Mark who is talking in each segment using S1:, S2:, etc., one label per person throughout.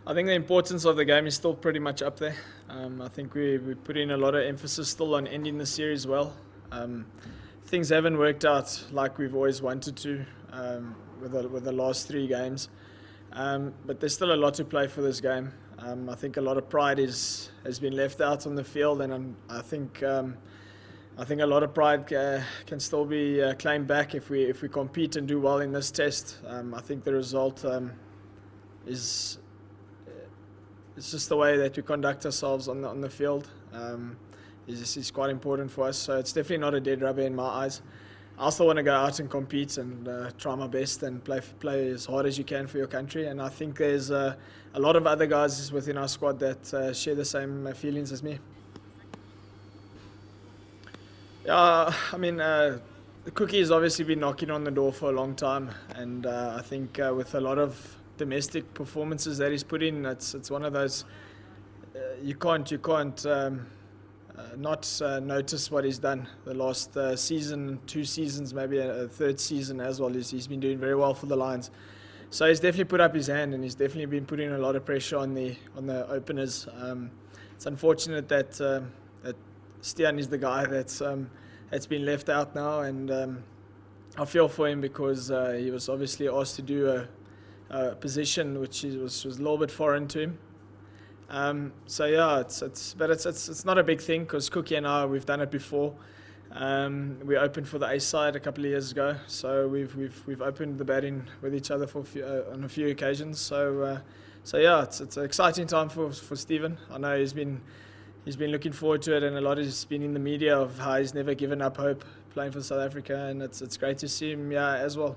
S1: I think the importance of the game is still pretty much up there. I think we put in a lot of emphasis still on ending the series well. Things haven't worked out like we've always wanted to with the last 3 games, but there's still a lot to play for this game. I think a lot of pride has been left out on the field, and I think a lot of pride can still be claimed back if we compete and do well in this test. I think the result is it's just the way that we conduct ourselves on the field is quite important for us. So it's definitely not a dead rubber in my eyes. I also want to go out and compete and try my best and play as hard as you can for your country. And I think there's a lot of other guys within our squad that share the same feelings as me. Yeah, I mean, the Cookie has obviously been knocking on the door for a long time, and I think with a lot of domestic performances that he's put in, it's one of those you can't not notice what he's done the last season, 2 seasons, maybe a 3rd season as well. He's been doing very well for the Lions, so he's definitely put up his hand, and he's definitely been putting a lot of pressure on the openers. It's unfortunate that that Stian is the guy that's been left out now, and I feel for him because he was obviously asked to do a position which was a little bit foreign to him. So yeah, it's not a big thing because Cookie and I, we've done it before. We opened for the A side a couple of years ago, so we've opened the batting with each other on a few occasions. So yeah, it's an exciting time for Stephen. I know he's been looking forward to it, and a lot has been in the media of how he's never given up hope playing for South Africa, and it's great to see him as well.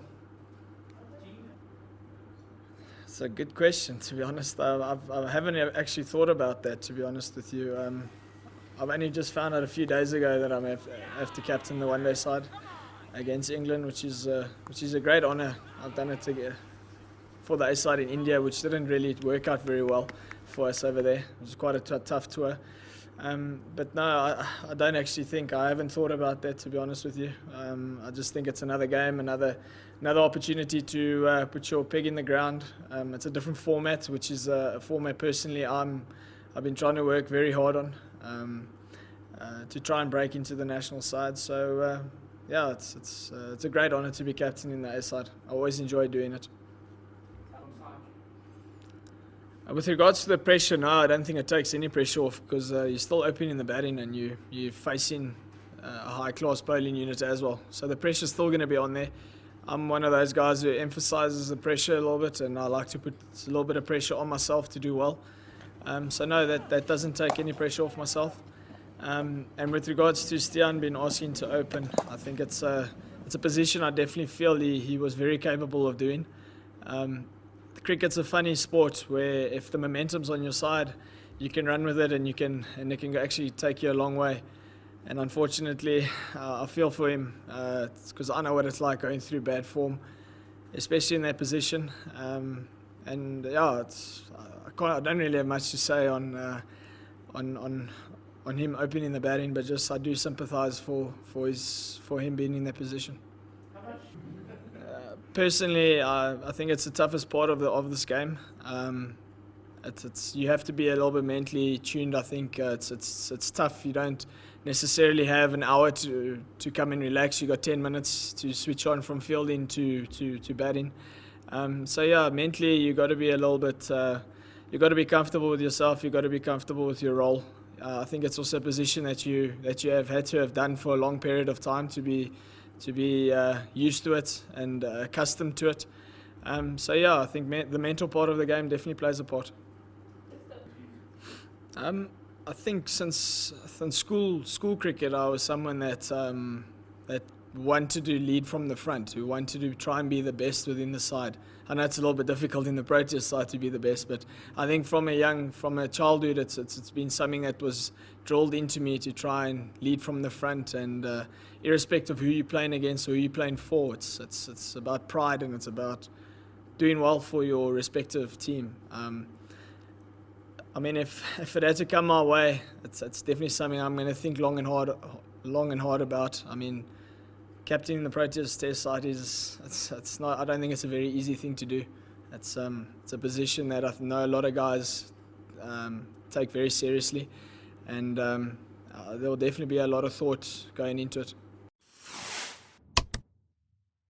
S1: It's a good question, to be honest. I haven't actually thought about that, to be honest with you. I've only just found out a few days ago that I have to captain the one-day side against England, which is a great honour. I've done it for the A side in India, which didn't really work out very well for us over there. It was quite a tough tour. But no, I don't actually think, I haven't thought about that, to be honest with you. I just think it's another game, another opportunity to put your peg in the ground. It's a different format, which is a format personally I've been trying to work very hard on to try and break into the national side. So yeah, it's a great honour to be captain in the A side. I always enjoy doing it. With regards to the pressure, no, I don't think it takes any pressure off because you're still opening the batting and you're facing a high-class bowling unit as well. So the pressure's still going to be on there. I'm one of those guys who emphasises the pressure a little bit, and I like to put a little bit of pressure on myself to do well. So no, that doesn't take any pressure off myself. And with regards to Stian being asking to open, I think it's a position I definitely feel he was very capable of doing. Cricket's a funny sport where if the momentum's on your side, you can run with it and it can actually take you a long way. And unfortunately, I feel for him because I know what it's like going through bad form, especially in that position. And yeah, I don't really have much to say on him opening the batting, but just I do sympathise for him being in that position. Personally, I think it's the toughest part of this game. You have to be a little bit mentally tuned. I think it's tough. You don't necessarily have an hour to come and relax. You got 10 minutes to switch on from fielding to batting. So yeah, mentally you got to be a little bit. You got to be comfortable with yourself. You got to be comfortable with your role. I think it's also a position that you have had to have done for a long period of time to be used to it and accustomed to it. So yeah, I think the mental part of the game definitely plays a part. I think since school cricket, I was someone that wanted to lead from the front, who wanted to try and be the best within the side. I know it's a little bit difficult in the Proteas side to be the best, but I think from a childhood, it's been something that was drilled into me to try and lead from the front, and irrespective of who you're playing against or who you're playing for, it's about pride and it's about doing well for your respective team. I mean, if it had to come my way, it's definitely something I'm going to think long and hard about. I mean, captaining the Proteas Test side it's not. I don't think it's a very easy thing to do. It's a position that I know a lot of guys take very seriously, and there will definitely be a lot of thought going into it.